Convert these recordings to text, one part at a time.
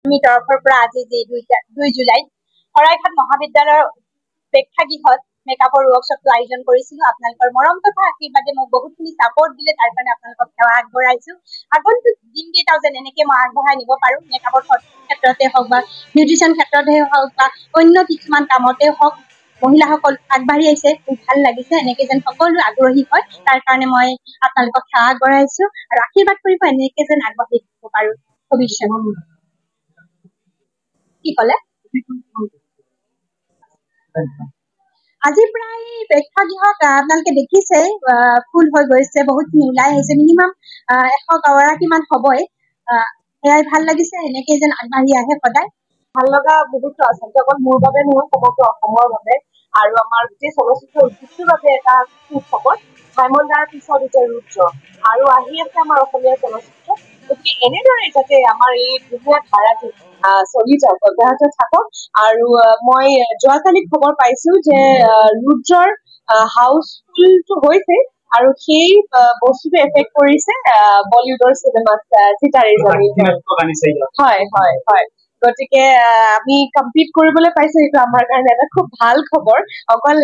আমি তৰফৰ পৰা আজি যে 2 জুলাইত শৰাইঘাট মহাবিদ্যালয়ৰ প্ৰেক্ষাগৃহত মেকআপৰ ৱৰ্কশ্বপটো আয়োজন কৰিছিলো। আপোনালোকৰ মৰম তথা আশীৰ্বাদে মোক বহুতখিনি ছাপোৰ্ট দিলে, তাৰ কাৰণে আপোনালোকক সেৱা আগবঢ়াইছো। আগন্তুক দিনকেইটাও যেন এনেকৈ মই আগবঢ়াই নিব পাৰোঁ, মেকআপৰ ক্ষেত্ৰতে হওক বা নিউট্ৰিশ্যন ক্ষেত্ৰতে হওক বা অন্য কিছুমান কামতে হওক। মহিলাসকল আগবাঢ়ি আহিছে, খুব ভাল লাগিছে। এনেকে যেন সকলো আগ্ৰহী হয়, তাৰ কাৰণে মই আপোনালোকক সেৱা আগবঢ়াইছো আৰু আশীৰ্বাদ কৰিব এনেকে যেন আগবাঢ়ি থাকিব পাৰো ভৱিষ্যত। কি ক'লে? আজি প্ৰায় প্ৰেক্ষাগৃহত আপোনালোকে দেখিছে ফুল হৈ গৈছে, বহুতখিনি ওলাই আহিছে। মিনিমাম 100 গৰাকীমান হ'বই। সেয়াই ভাল লাগিছে, এনেকে যেন আগবাঢ়ি আহে সদায়। ভাল লগা মুহূৰ্ত আচলতে অকল মোৰ বাবে নহয়, সমগ্ৰ অসমৰ বাবে আৰু আমাৰ গোটেই চলচ্চিত্ৰ উদ্যোগটোৰ বাবে এটা খবৰ। ভাইমন দাৰ পিছত এতিয়া ৰুদ্ৰ আৰু আহি আছে আমাৰ অসমীয়া চলচ্চিত্ৰ। গতিকে এনেদৰে যাতে আমাৰ এই ধুনীয়া ধাৰাটো চলি যাওক, অব্যাহত থাকক। আৰু মই যোৱাকালি খবৰ পাইছো যে ৰুদ্ৰৰ হাউচফুলটো হৈছে আৰু সেই বস্তুটো এফেক্ট কৰিছে বলিউডৰ চিনেমাত চিতাৰে জমিন। হয় হয় হয়, গতিকে আমি কম্পিট কৰিবলৈ পাইছো, এইটো আমাৰ কাৰণে এটা খুব ভাল খবৰ। অকল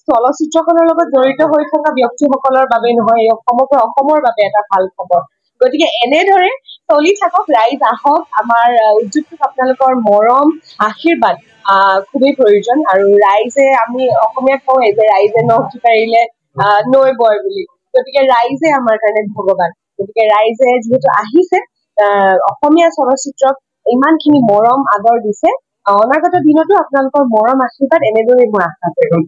চলচ্চিত্ৰখনৰ লগত জড়িত হৈ থকা ব্যক্তিসকলৰ বাবে নহয়, সমগ্ৰ অসমৰ বাবে এটা ভাল খবৰ। গতিকে এনেদৰে চলি থাকক, ৰাইজ আহক। আমাৰ উদ্যোগটোক আপোনালোকৰ মৰম আশীৰ্বাদ খুবেই প্ৰয়োজন। আৰু ৰাইজে, আমি অসমীয়াত কওঁৱে যে ৰাইজে নখ জোকাৰিলে নৈ বয় বুলি। গতিকে ৰাইজে আমাৰ কাৰণে ভগৱান। গতিকে ৰাইজে যিহেতু আহিছে অসমীয়া চলচ্চিত্ৰক ইমানখিনি মৰম আদৰ দিছে, অনাগত দিনতো আপোনালোকৰ মৰম আশীৰ্বাদ এনেদৰে মই আশা কৰিম।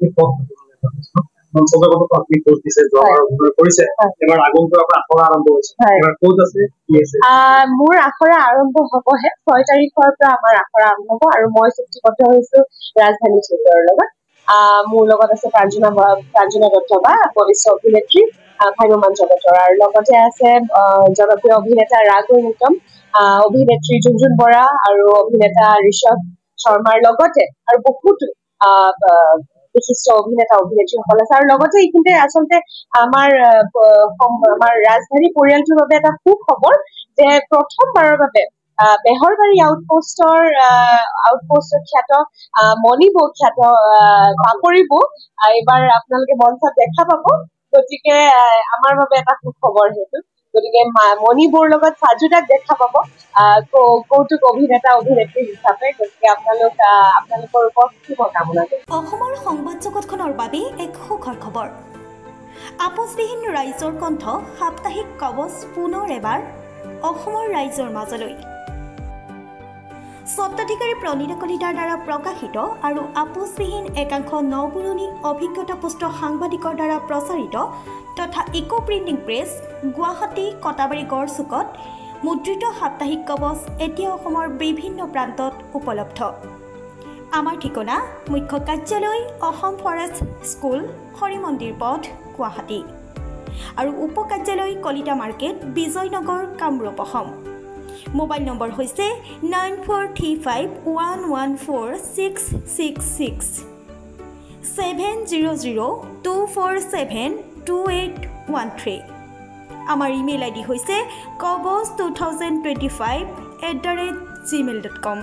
মোৰ আখৰা আৰম্ভ হবহে 6 তাৰিখৰ পৰা আমাৰ আখৰা আৰম্ভ হব আৰু মই চুক্তিবদ্ধ হৈছো ৰাজধানী থিয়েটাৰৰ লগত। মোৰ লগত আছে প্ৰাঞ্জনা দত্ত বা বলিষ্ঠ অভিনেত্ৰী ভাগ্যৱান জগতৰ, আৰু লগতে আছে জনপ্ৰিয় অভিনেতা ৰাঘৱ নিতম, অভিনেত্ৰী জুঞ্জুন বৰা আৰু অভিনেতা ঋষভ শৰ্মাৰ লগতে আৰু বহুতো বিশিষ্ট অভিনেতা অভিনেত্ৰীসকল আছে। আৰু লগতে এইখিনিতে আচলতে আমাৰ ৰাজধানী পৰিয়ালটোৰ বাবে এটা সুখবৰ যে প্ৰথমবাৰৰ বাবে বেহৰবাৰী আউটপোষ্টৰ খ্যাত মণি বৌ, খ্যাত পাপৰি বৌ এইবাৰ আপোনালোকে মঞ্চত দেখা পাব। গতিকে আমাৰ বাবে এটা সুখবৰ সেইটো। গতিকে মণি বৌৰ লগত সাজুদাক দেখা পাব কৌতুক অভিনেতা অভিনেত্ৰী হিচাপে। গতিকে আপোনালোকৰ ওপৰত শুভকামনা। অসমৰ সংবাদ জগতখনৰ বাবে এক সুখৰ খবৰ। আপোচবিহীন ৰাইজৰ কণ্ঠ সাপ্তাহিক কবচ পুনৰ এবাৰ অসমৰ ৰাইজৰ মাজলৈ। স্বত্বাধিকাৰী প্ৰণীতা কলিতাৰ দ্বাৰা প্ৰকাশিত আৰু আপোচবিহীন একাংশ নপুৰণি অভিজ্ঞতাপুষ্ট সাংবাদিকৰ দ্বাৰা প্ৰচাৰিত তথা eco printing press Guwahati Katabari গড়চুকত মুদ্ৰিত সাপ্তাহিক কবচ এতিয়া অসমৰ বিভিন্ন প্ৰান্তত উপলব্ধ। আমাৰ ঠিকনা মুখ্য কাৰ্যালয় অসম ফৰেষ্ট স্কুল, হৰি মন্দিৰ পথ, গুৱাহাটী আৰু উপ কাৰ্যালয় Kalita market, Bijoynagar, Kamrup, Assam. Mobile number হৈছে 9435114666 70024728113। আমাৰ ইমেইল আইডি হৈছে kobos2025@gmail.com।